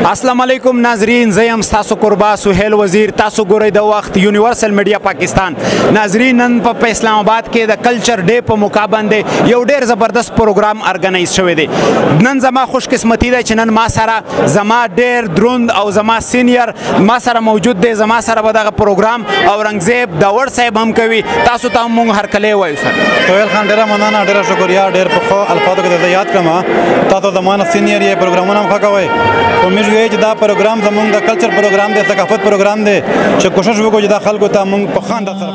अस्सलाम वालेकुम नाजरीन, ज़यम तासु कुर्बा सुहेल वज़ीर तासु गोरे द वक्त यूनिवर्सल मीडिया पाकिस्तान। नाजरीन नन पे इस्लामाबाद के द कल्चर डे पे मौका बांधे यौ ढेर ज़बरदस्त प्रोग्राम ऑर्गेनाइज शवे दे। नन जमा खुशकिस्मती दे नन मा सारा जमा ढेर द्रुंद और जमा सीनियर मा सारा मौजूद दे। जमा सारा बदा प्रोग्राम औरंगजेब दावर साहब हम कवि तासु ताम मुंग हर कले वायु सर सोहेल खान डेरा मनाना डेरा शुक्रिया ढेर पखो अल्फाजों के याद कमा तातो जमाना सीनियर ये प्रोग्राम नाम खा कवे उम्मीद ये जदा प्रोग्राम जमुंग दा कल्चर प्रोग्राम दे सकाफत प्रोग्राम दे च कोशिश वो को जदा खल को ता मुंग पखान दा सर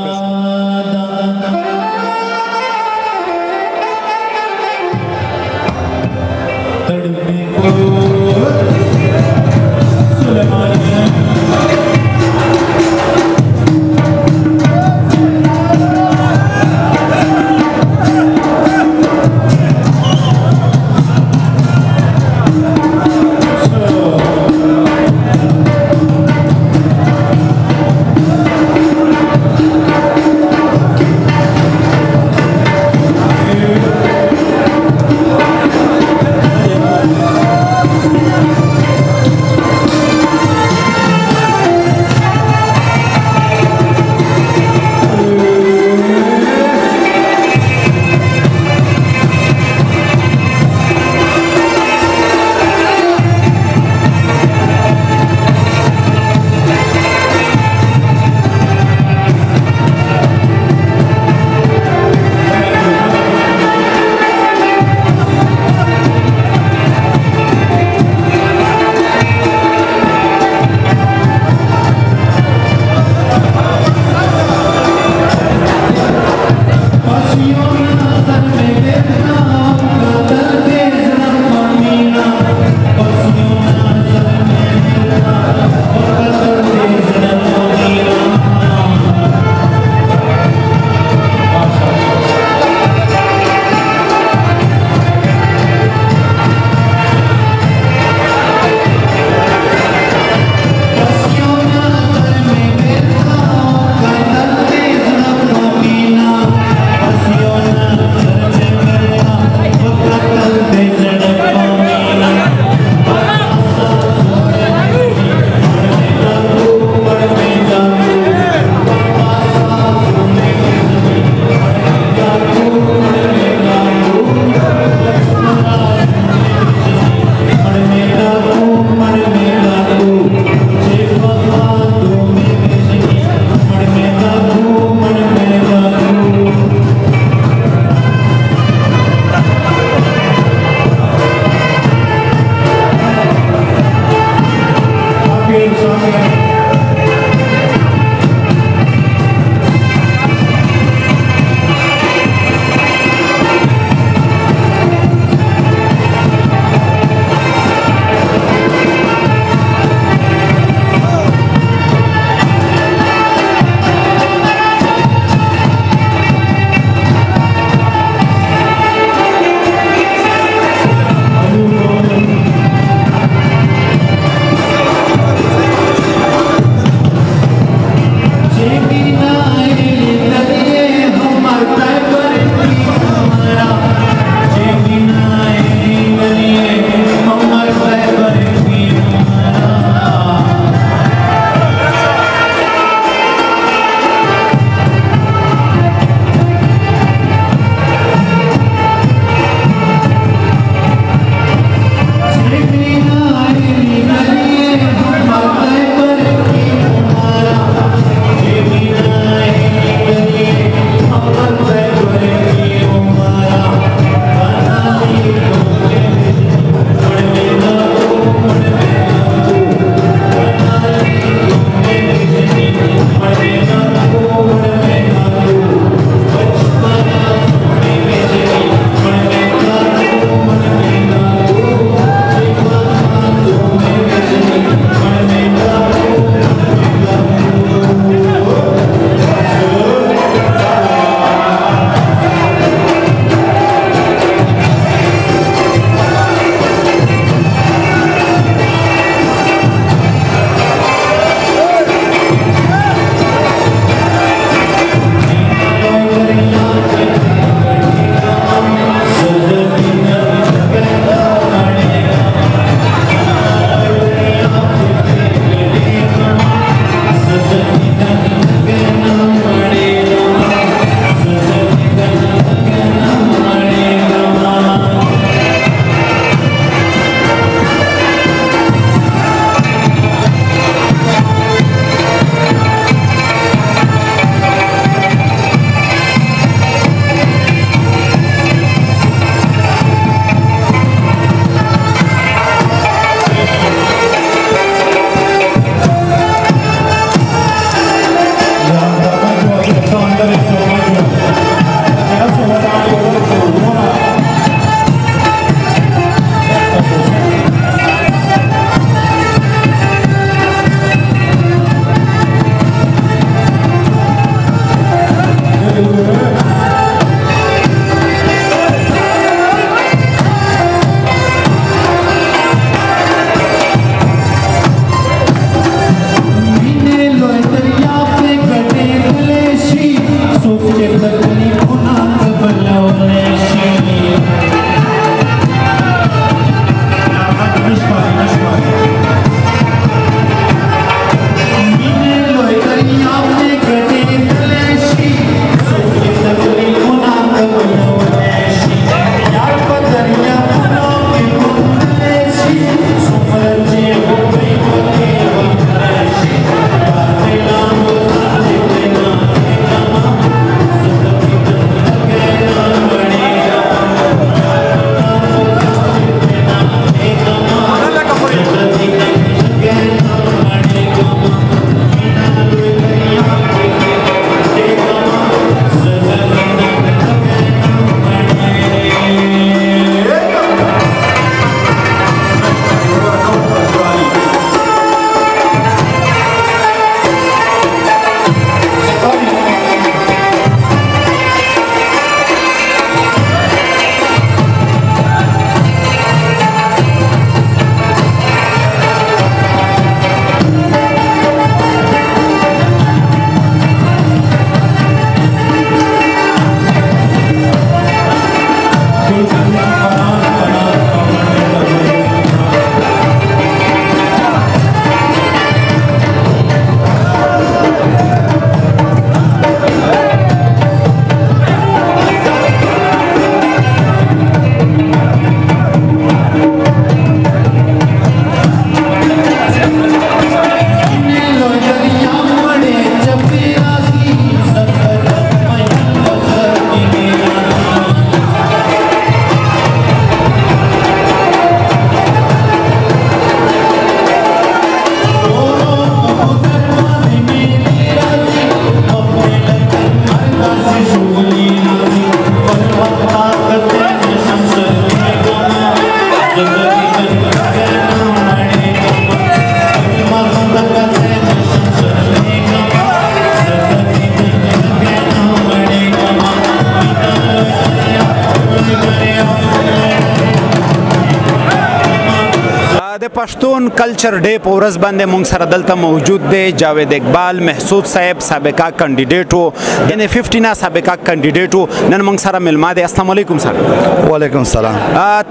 پښتون کلچر ډے په ورځ باندې موږ سره دلته موجود دی جاوید اقبال محسود صاحب سابقه کینډیډیټ وو یعنی 15 نه سابقه کینډیډیټ وو نن موږ سره ملما دی. السلام علیکم سر. وعلیکم السلام.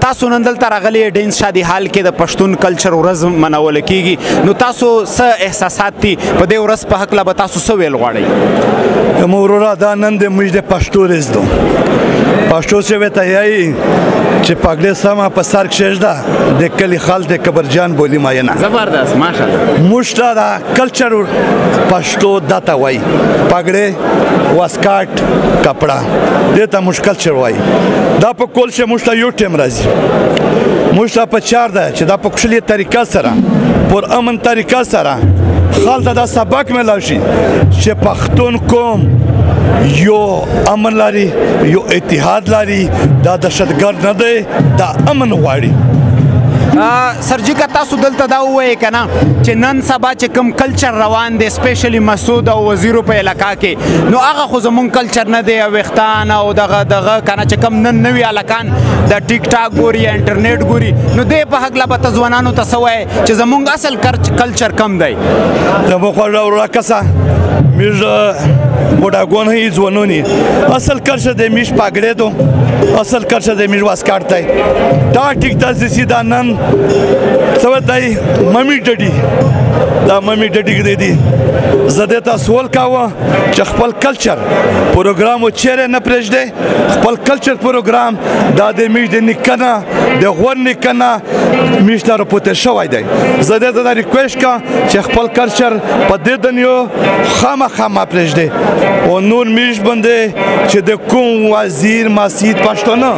تاسو نن دلته راغلي ډینس شادي حال کې د پښتون کلچر ورځ منول کیږي نو تاسو څه احساسات دي په دې ورځ په حق لا به تاسو څه ویل غواړئ؟ مورورا دا نن د موږ د پښتو ورځ ده. پښتو چې وته یای چې پګړې سما په سر کښېږده د کلی خال د کبرجان بولی ماینه زبردست ماشاءالله. موږ دا کلچر پښتو دته وای پګړې واسکاټ کپڑا دته موږ کلچر وای دا په کول چې موږ ته یو ټیم راځي موږ ته په چار ده چې دا په کوشلي طریقه سره پر امن طریقه سره خال دا سبق ملو شي چې پښتون قوم یو امن لري یو اتحاد لري دا دهشتګرد نه دی دا امن غواړي. سرجی که تاسو دلته دا ووایې که نه چې نن سبا چې کوم کلچر روان دی سپیشلی مسعود او وزیرو په علاقه کې نو هغه خو زمونږ کلچر نه دی ویښتان او دغه که نه چې کوم نن نوي هلکان د ټیک ټاک ګوري یا انټرنیټ ګوري نو دې په هکله به ته ځوانانو ته څه وایې چې زمونږ اصل کلچر کم دی؟ زموږ وروره کسه موږ بوډاګون هی ځوانونی اصل کلچر دی موږ پګړې دو اصل کلچر دی موږ واسکاټ دی دا ټیک داسې سیده نن څه دی ممی ډډي دا ممی ډډي دی زه دې ته سوال کاوه چې خپل کلچر پروګرام چیرې نه پرېږدي خپل کلچر پروګرام دا د موږ د نیکه نه د غور نیکه نه موږ ته راپورته شوی دی. زه دې ته دا ریکویسټ کوم چې خپل کلچر په دې دنیا خامخا مه پرېږدي او نور موږ باندې چې د کوم وزیر مسعود پښتانه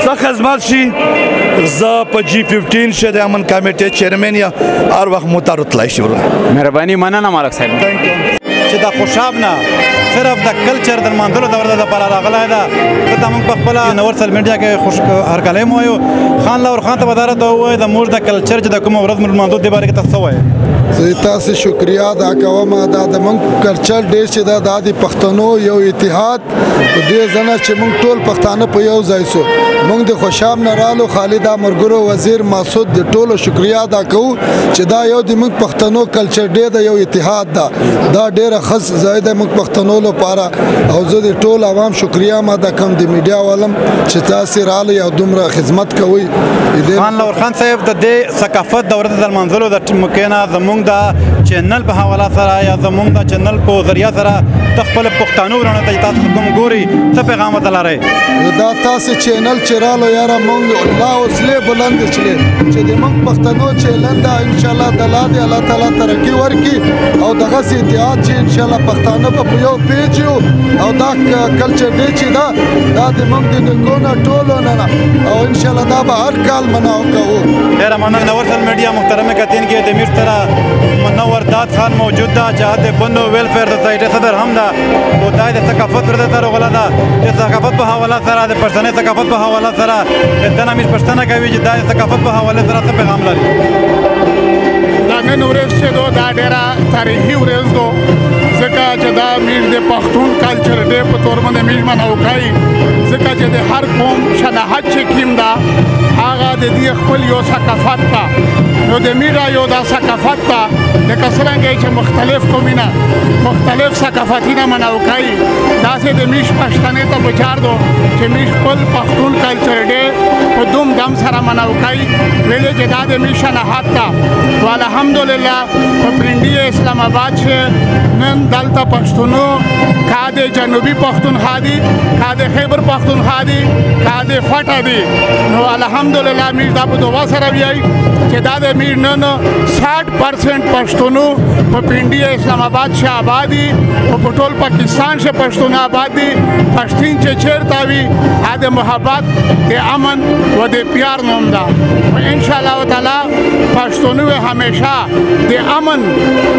څه خدمت شي زه په G15 شه د امن کمیټې چیرمن یا هر وخت مو ته راتلای شي. مهرباني مننه مالک صاحب. چې د خوشاب نه صرف د کلچر د منځلو د ورته لپاره راغلی ده ته موږ په خپل یونیورسل میډیا کې خوش هرکلی مو وایو خان لاور خان ته بداره ته ووایي د موږ د کلچر چې د کومه ورځ منځو دې باره کې تاسو څه وایي؟ زه تاسو شکریا ادا کوم دا د موږ کلچر ډیر چې دا د پښتنو یو اتحاد په دې ځنه چې موږ ټول پښتانه په یو ځای سو موږ د خوشاب نه رالو خالد مرګرو وزیر مسعود د ټولو شکریا ادا کوو چې دا یو د موږ پښتنو کلچر ډیر د یو اتحاد دا ډیره خاص ځای د موږ پښتنو لپاره او زه د ټول عوام شکریا ادا کوم د میډیا والم چې تاسو رالي او دومره خدمت کوي. خان لاور خان صاحب د دې ثقافت د ورته د منځلو د مکینا زموږ د چینل په حواله سره یا زموږ د چینل په ذریعہ سره د خپل پښتنو ورونه ته تاسو کوم ګوري څه پیغام ته لرئ؟ دا تاسو چینل چرالو یاره موږ الله اوسله بلند چلے چې د موږ پښتنو چینل دا ان شاء الله تعالی الله تعالی ترقی ورکي او دغه سي اتحاد چې ان شاء الله پښتانه په یو پیج او دا کلچر دی چې دا د موږ د نګونه ټولو نه او ان شاء الله دا به هر کال مناو کوو. ډیر مننه. یونیورسل میډیا محترم کتین کې د میر سره منور داد خان موجود ده چې د بنو ویلفیر سوسایټي صدر هم ده او دا د ثقافت ورته سره غلا ده د ثقافت په حواله سره د پښتني ثقافت په حواله سره د نامیر پښتنه کوي چې دا د ثقافت په حواله سره څه پیغام لري؟ دا نن ورځ چې دا ډیره تاریخي ورځ ده ځکه چې دا میر د پښتون کلچر ډے په تور باندې میر مناو کوي ځکه چې د هر قوم شناخت چې کیم ده هغه د دې خپل یو ثقافت ته نو د میرا یو دا ثقافت ته لکه څرنګه چې مختلف قومونه مختلف ثقافتونه مناو کوي داسې د میش پښتنې ته پکار دو چې میش خپل پښتون کلچر ډے په دوم دم سره مناو کوي ویلې چې دا د میش شناخت ته او الحمدلله په پرنډي اسلام آباد چې نن دلته پښتونو کاده جنوبي پښتونخوا دي کاده خیبر پښتونخوا دي کاده فټه دي نو الحمدلله میر دا په دوه سره ویای چې دا د میر نن 60% پښتونو په پنډي اسلام آباد شه آبادی او په ټول پاکستان شه پښتون آبادی پښتون چې چیرته وي د محبت د امن و د پیار نوم ده ان شاء الله تعالی پښتونو همیشه د امن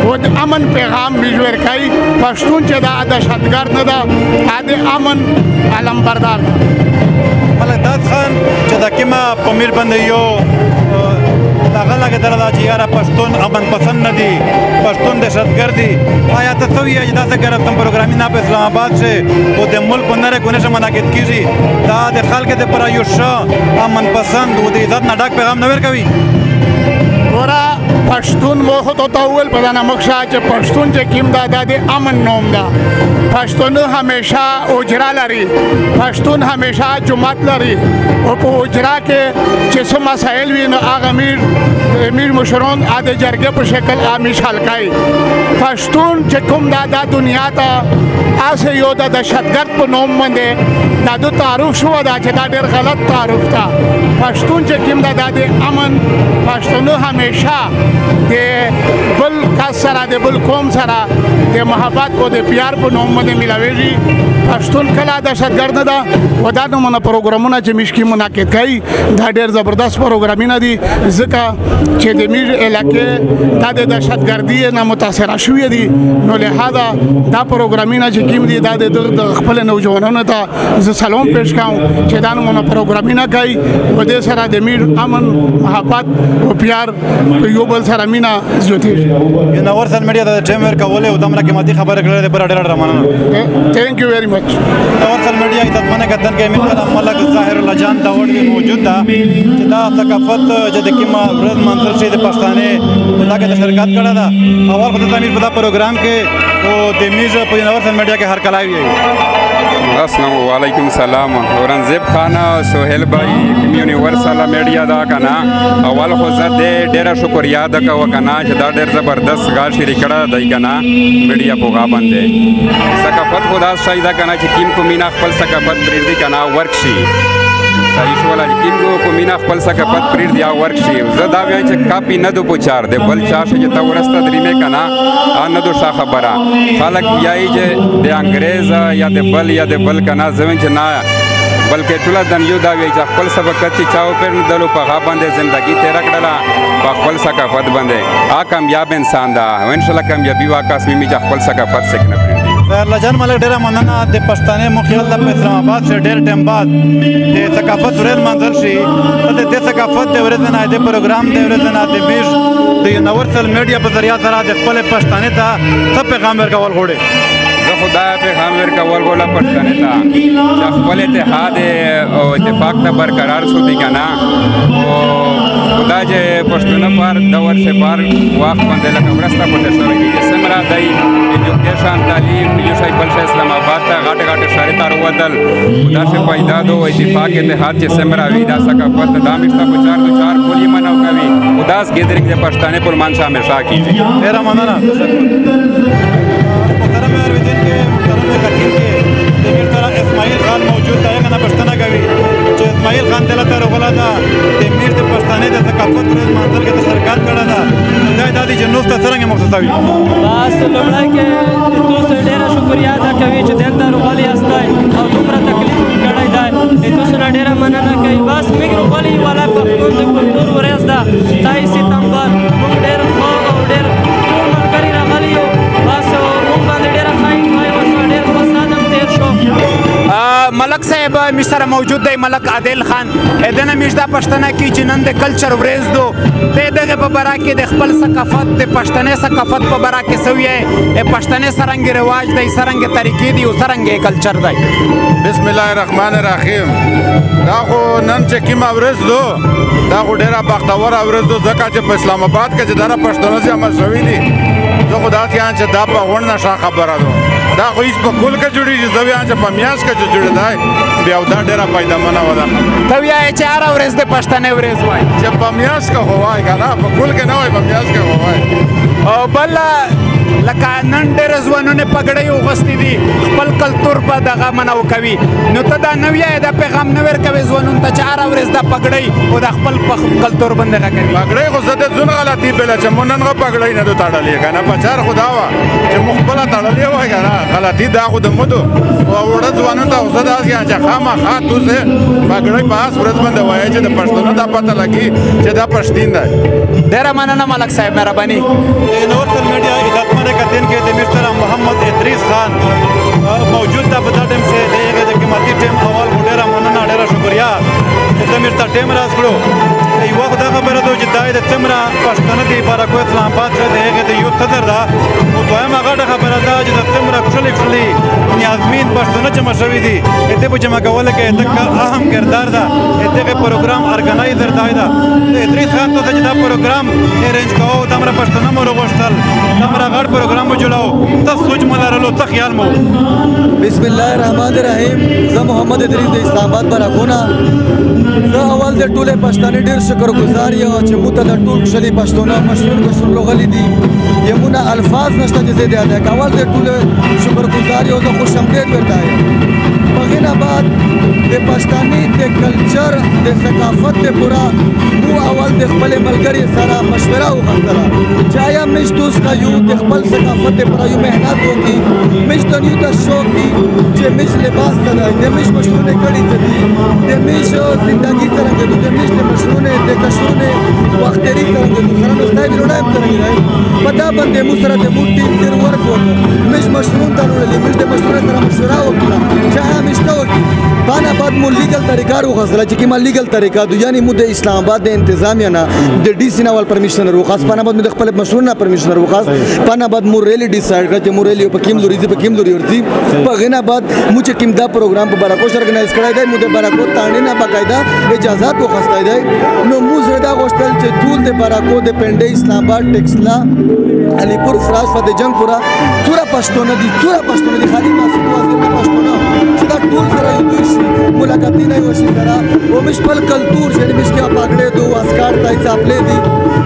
و د امن پیغام میجور کوي پښتون چې دا دهشتګرد نه ده د امن علم بردار ده. ملک داد خان چې دا کیما په میر باندې یو هغه لګېدل دا چې یاره پښتون امن پسند نه دي پښتون دهشتګرد دي آیا ته څه وایې چې داسې ګرفتم پروګرامي نه په اسلام آباد شه او د ملک په نره ګونې شه منعقد کېږي دا د خلکو دپاره یو ښه امن پسند او د عزت نه ډک پیغام نه ورکوي؟ ورا پښتون مو خو ته وویل په دا نمکشه چې پښتون چې کوم دا د امن نوم ده. پښتون همیشه اجرا لري، پښتون همیشه جماعت لري او په اجرا کې چې څه مسایل وي نو هغه امیر مشران د جرګې په شکل همیشه حل کوي. پښتون چې کوم دا دنیا ته هسې یو د دهشتګرد په نوم باندې دا د تعارف شوه دا چې دا ډېر غلط تعارف ده. پښتون چې کوم دا د امن، پښتون همیشه د بل کس سره د بل قوم سره د محبت او د پیار په نوم باندې ملاویږي. پښتون کله دهشتګرد نه ده او دا نومونه پروګرامونه چې مشکي منعقد کوي دا ډېر زبردست پروګرامونه دي ځکه چې د میر علاقې دا د دهشتګردي نه متاثره شوي دي. نو لهذا دا پروګرامونه چې کوم دي دا د خپل نوجوانانو ته زه سلام پیش کوم چې دا نومونه پروګرامونه کوي او دې سره د میر امن، محبت او پیار په یو بل سره مینا زیاتېږي. یونیورسل میډیا د ټیم ورکولې او دومره قیمتي خبره کړې ده پر ډېر مننه. تھینک یو ویری مچ. یونیورسل میډیا عزتمنه کتن کې محترم ملک ظاهر الله جان دا وړ موجود ده چې دا ثقافت چې د کومه ورځ منظر شي د پښتانه دا کې شرکت کړه ده. اول خو د تعمیر په دا پروګرام کې او د میز په یونیورسل میډیا کې هر کلاوي وي. السلام علیکم سلام اورنګزیب خان سہیل بھائی یونیورسل میډیا دا کنه اول خو زه ډیره شکریا ده کوم کنه چې دا ډیر زبردست غا شریک کړه دای کنه میډیا په غا باندې ثقافت خدا شای دا کنه چې کیم کو مینا خپل ثقافت پرېږدي کنه ورک شي صحیح شو ولا کیم کو مینا خپل ثقافت پرېږدي یا ورک شي. زه دا وایم چې کاپی نه دو پوچار دی بل چا چې تا ورسته درې کنه ان دو شا خبره خلک یای چې د انګريز یا د بل یا د بل کنه زمين چې نه بلکې ټول د یو دا وی چې خپل سبق چې چاو پر نه دلو په غا باندې ژوندۍ تیر کړله په خپل ثقافت باندې کامیاب انسان دا ان شاء الله کامیابی واکاس می چې خپل ثقافت سکنه پرېږدي. الله جان ملک ډیره مننه د پښتنې مخیل د اسلام آباد څخه ډیر ټیم بعد د ثقافت ورځ منظر شي د ثقافت د ورځ نه د پروګرام د ورځ نه د بیش د یونیورسل میډیا په ذریعہ سره د خپل پښتنې ته څه پیغام ورکول غواړي. زه خدا پیغام ورکول غواړم پښتنې ته چې خپل اتحاد او اتفاق ته برقرار ساتي کنه او خدا چې پښتون پر د ورشه پر وخت باندې لکه ورسته پټه شوی دي چې سمرا دای ایجوکیشن تعلیم یو شای بل شای اسلام آباد ته غاټه شهر ته وروتل خدا سے پیدا دو اتفاق اتحاد چې سمرا وی دا ثقافت د امشته په چار دو چار کولی منو کوي خداس ګیدرنګ د پښتنې پر مان شامل کیږي. ډیر مننه. محترم ارویدین کے محترم کتین کے دمیر طرح اسماعیل خان موجود ہے کہ پښتنه کوي چې اسماعیل خان دلته رغلا دا دمیر د پښتنې د ثقافت ورځ منظر کې د شرکت کړه دا دا د جنوب ته څنګه مختصوي بس لومړی کې تاسو ډیره شکریا ادا کوي چې دلته رغلی استای او دومره تکلیف کړی دی تاسو ډیره مننه کوي. بس موږ رغلی ولا پښتون د کلتور ورځ ده 23 سپتمبر موږ ډیر خو او ډیر ټول ملګري راغلي یو بس موږ باندې ډیره خاين وای او ډیر خوشاله تیر شو. ملک صاحب مش سره موجود دی ملک عادل خان دنه مش دا پښتنه کی چې نن د کلچر ورځ دو ته دغه په برا کې د خپل ثقافت د پښتنې ثقافت په برا کې سوی پښتنې سرنګ رواج دی سرنګ طریقې دی او سرنګ کلچر دی. بسم الله الرحمن الرحیم. دا خو نن چې کوم ورځ دو دا خو ډیره بختور ورځ دو ځکه چې په اسلام آباد کې چې دا پښتنو سي عمل شوی دي زه خو دا چې دا په غون نشه خبره ده دا خو هیڅ په کول کې جوړیږي زه وایم چې په میاش کې جوړ دی بیا دا ډیره پیدامنه وده ته وایې چې هر ورځ د پښتنې ورځ وای چې په میاش کې هو وای کنه په کول کې نه وای په میاش کې هو وای او بل لکه نن ډېر ځوانونه پګړۍ وغوستې دي خپل کلتور په دغه منو کوي نو ته دا نه وایې دا پیغام نه ورکوې ځوانانو ته چې هره ورځ دا پګړۍ او د خپل کلتور باندې کوي. پګړۍ خو زه د ځون غلطي بله چې مونږ نن خو پګړۍ نه دو تړلې که نه په چار خو دا وه چې موږ خپله تړلې وای که نه غلطي دا خو د مودو او وړه ځوانانو ته خو زه داسې یم چې خامخا توسې پګړۍ په هس ورځ باندې وایې چې د پښتنو دا پته لګي چې دا پښتین دی. ډېره مننه ملک صاحب مهرباني. یونیورسل میډیا عزتمن کتن کې د مستر محمد ادریس خان موجود ده په دا ټیم چې د قیمتي ټیم اول ډېره مننه ډېره شکریا ته مې ستا ټایم راز کړو یوه خو دا خبره ده چې دا یې د څومره پښتانه دي بارکو اسلام آباد ښه د هغې د یو صدر ده او دویمه غټه خبره ده چې د څومره کښلې کښلې نیازمین پښتانه جمع شوي دي د دې په جمع کولو کې د اهم کردار ده د دغه پروګرام ارګنایزر دی ده د ادریس خان ته چې دا پروګرام ارینج کوو دومره پښتانه مو راغوښتل دومره غټ پروګرام مو جوړاو ته سوچ مو لرلو ته خیال مو بسم الله الرحمن الرحیم زه محمد ادریس د اسلام آباد براکونه زه اول د ټولې پښتانه ډېر شکرګزار یم چې موږ ته د ټول کښلي پښتانه مشهور کشر راغلي دي یمونه الفاظ نشته چې زه دې ادا کړم اول د ټولې شکرګزار یم زه خوش آمدید ورته یم هغې نه بعد د پښتاني د کلچر د ثقافت د پوره مو اول د خپلې ملګري سره مشوره وغوښتله چې آیا موږ دوست یو د خپل ثقافت د پوره یو محنت وکړي موږ ته یو ته شوق وي چې موږ لباس ته دی د موږ مشرونه کړي څه دي د موږ زندګي څرنګه ده د موږ د مشرونه د کشرونه وختري څرنګه ده سره نو ستای ویلونه هم څرنګه دی په دا باندې موږ سره د موږ ټیم ډېر ورک وکړو موږ مشرون ته وړلې موږ د مشرونه سره مشوره وکړه چې آیا موږ ته وکړي باندې بعد مو لیګل طریقه وغوښتله چې کومه لیګل طریقه ده یعنی مو د اسلام آباد د انتظامیه نه د ډي سي نه اول پرمیشن وروخاست باندې بعد مو د خپل مشرونه پرمیشن وروخاست باندې بعد مو ریلی ډیسایډ کړ چې مو ریلی په کوم لوري په کوم لوري ورتي په غنا بعد مو چې کوم دا پروګرام په براکو ارګنایز کړی دی مو د براکو تانه نه باقاعده اجازه وغوښتای دی نو مو زړه غوښتل چې ټول د براکو د پنډې اسلام آباد ټکسلا علیپور فراز فتح جنگ پورا پښتون دي خالي ماسو وزیر پښتون چې دا ټول سره یو شي ملاقاتونه یو شي سره او مش خپل کلتور چې مش کې پاګړې دوه واسکار تای ځاپلې دي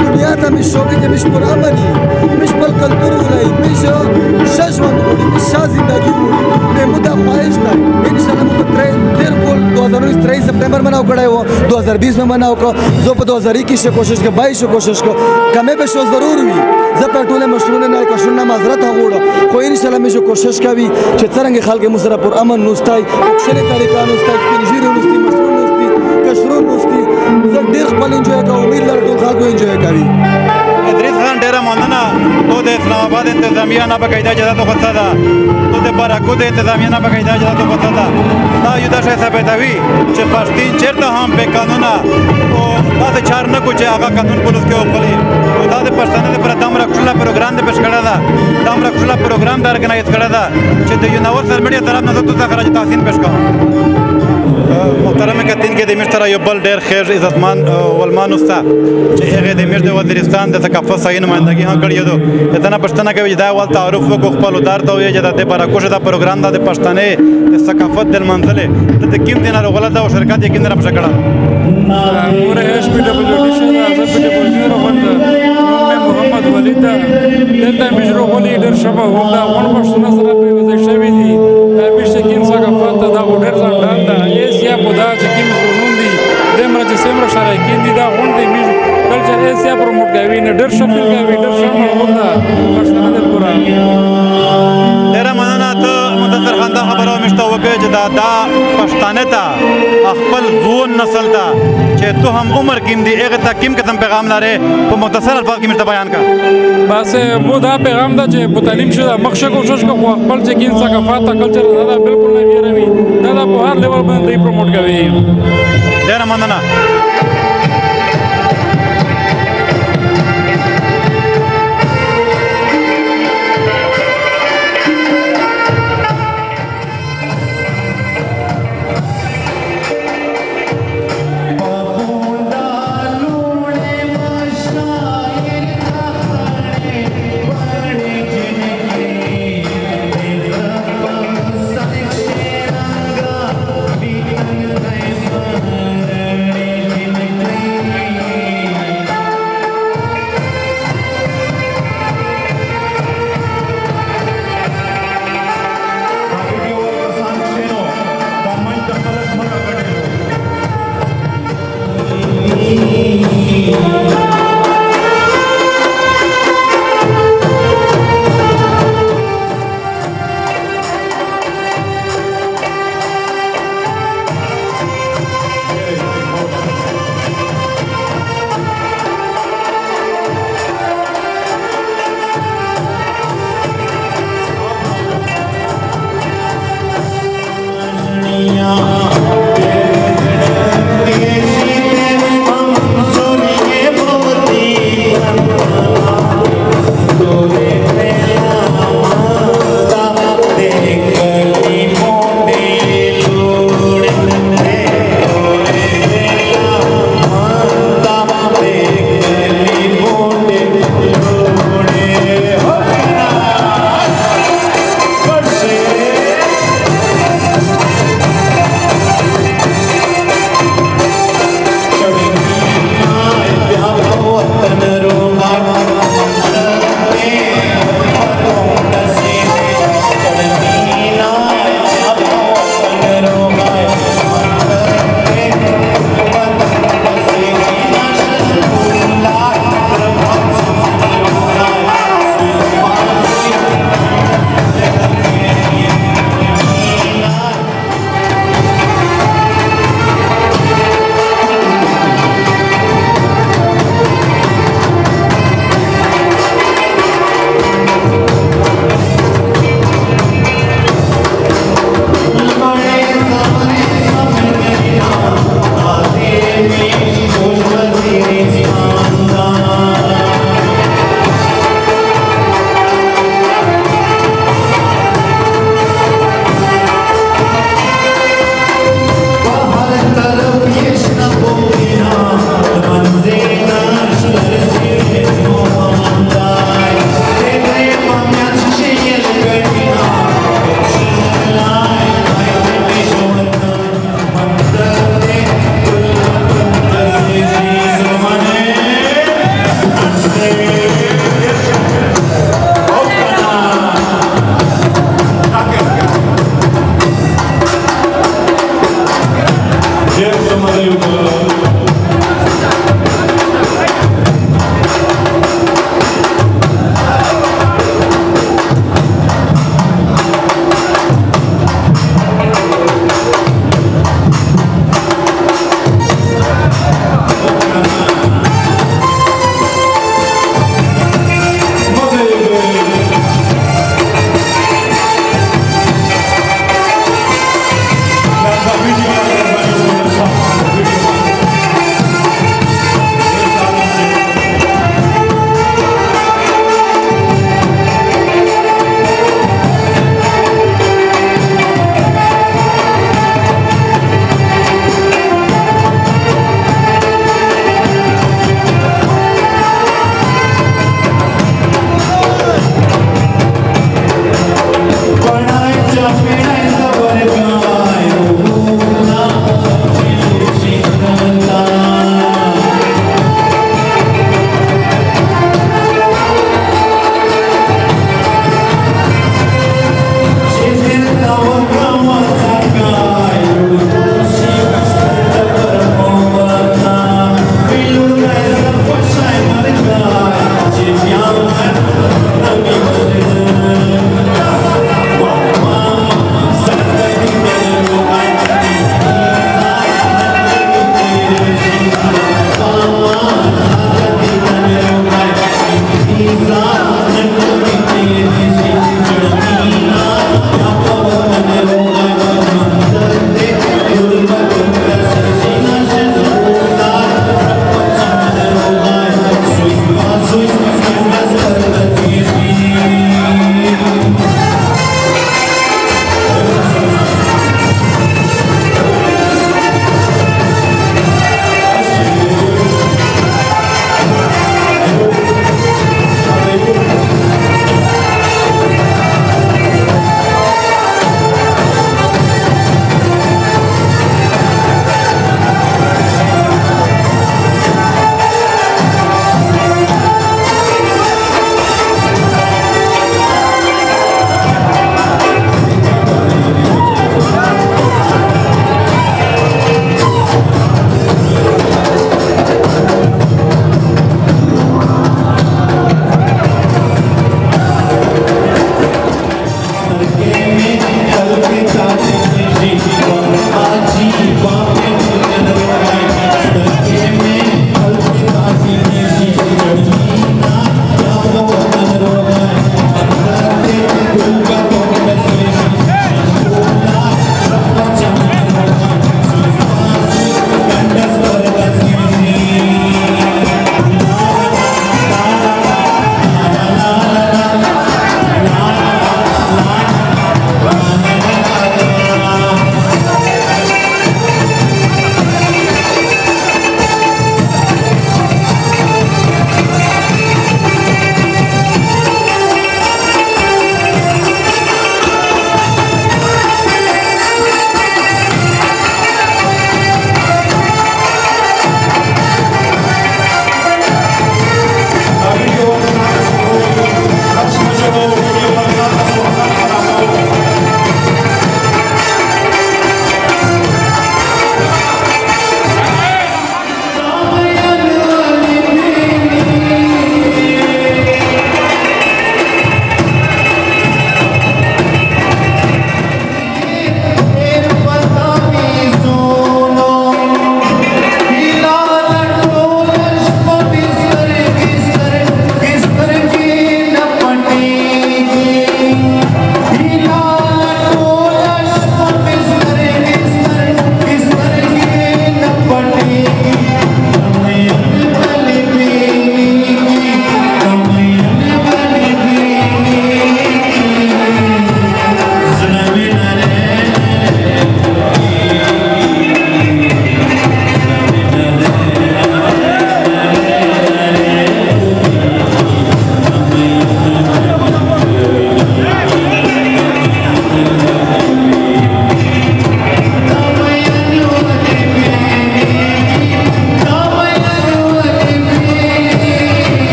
دنیا ته مش شوق چې مش پر امني مش خپل کلتور ولای مش شاجوند ولې مش زندگی ولې مو دا خواهش ده ان شاء الله مو تر کول 2023 سپټمبر مناو کړای و 2020 में مناو کو زه په 2021 کې کوشش کو 22 کوشش کو کمه به شو ضرور وي زه په ټوله مشرونه نه کوشش معذرت غوړم خو ان شاء الله مې کوشش کوي چې څنګه خلک مو سره پر امن نوستای خپل طریقه نوستای پنځیرو نوستي مشرون نوستي کشرون نوستي زه ډېر خپل انجوای کوم امید لرم ټول خلک انجوای کوي ادریس خان ډېر مننه تو د اسلام آباد انتظامیه نه باقاعده اجازه وغوښته ده تو د براکو د انتظامیه نه باقاعده اجازه وغوښته ده دا یو دا شی ثابتوي چې پښتون چېرته هم بې قانونه او داسې چار نه کو چې هغه قانون پولیس کې وپلي او دا د پښتانه لپاره دومره ښکلی پروګرام د پیش کړی ده دومره ښکلی پروګرام د ارګنایز کړی ده چې د یونیورسل میډیا طرف نه زه تو ته خراج تحسین پیش کوم محترم کتین کې د میر سره یو بل ډېر خیر عزتمن ولمان وسته چې هغې د میر د وزیرستان د ثقافت صحیح نمایندګي هم کړې ده د نه پښتنه کوي چې دا اول تعارف وکړو خپل ودار ته وایي چې د براکوش دا پروګرام دا د پښتنې د ثقافت د منځلې د کوم دین راغله دا او شرکت یې کیندره پښه کړه پورے ایچ پی ڈبلیو ڈی شن از پی ڈبلیو روند نوم محمد ولید دلته مجرو غلی ډېر شبه ولدا ون پښتون سره په وځي شوی دي دا مشکین ثقافت دا ډېر ځندان دا ایسیا په دا چې کوم زمون دي دمر چې سمره شریکین دي دا غونډې می کلچر ایسیا پروموټ کوي نه ډېر شفل کوي ډېر شمه ولدا پښتون د پورا ډېر مننه ته مدثر خان دا خبره مشته وکړه چې دا پښتانه ته خپل ځون نسل ته چې تو هم عمر کیم دی هغه ته کوم قسم پیغام لري په مختصر الفاظ کې مشته بیان کا بس مو دا پیغام دا چې په تعلیم شوه مخشه کوشش کو خپل چې کین ثقافت او کلچر دا بالکل نه ویروي دا په هر لیول باندې پروموټ کوي ډېر مننه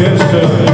Yes, sir.